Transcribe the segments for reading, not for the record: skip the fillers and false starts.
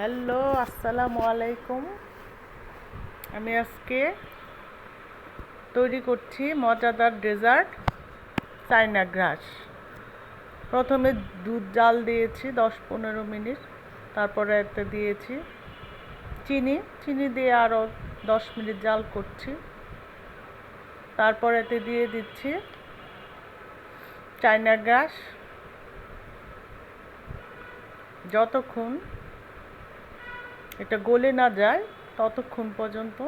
Hello, আসসালামু আলাইকুম। আমি আজকে তৈরি করছি মজাদার ডেজার্ট চায়না গ্রাস। প্রথমে দুধ জাল দিয়েছি 10-15 মিনিট, তারপরে এতে দিয়েছি চিনি দিয়ে আরও 10 মিনিট জাল করছি। তারপর এতে দিয়ে দিচ্ছি চায়না গ্রাস। যতক্ষণ এটা গলে না যায় ততক্ষণ পর্যন্ত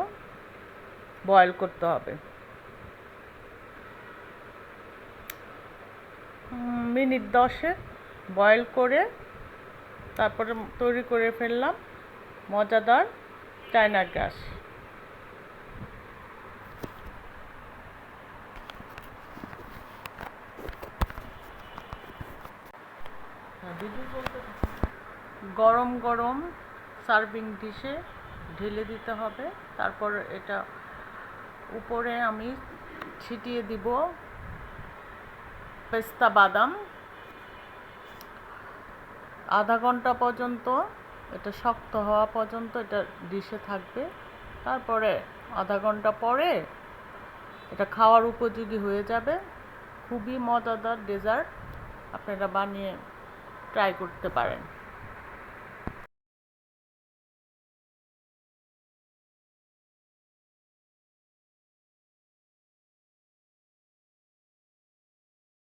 বয়েল করতে হবে। মিনিট 10 বয়েল করে তারপরে তৈরি করে ফেললাম মজাদার চায়না গ্রাস। গরম গরম সার্ভিং ডিশে ঢেলে দিতে হবে। তারপর এটা উপরে আমি ছিটিয়ে দিব পেস্তা বাদাম। আধা ঘন্টা পর্যন্ত এটা শক্ত হওয়া পর্যন্ত এটা ডিশে থাকবে। তারপরে আধা ঘন্টা পরে এটা খাওয়ার উপযোগী হয়ে যাবে। খুবই মজাদার ডেজার্ট, আপনারা বানিয়ে ট্রাই করতে পারেন।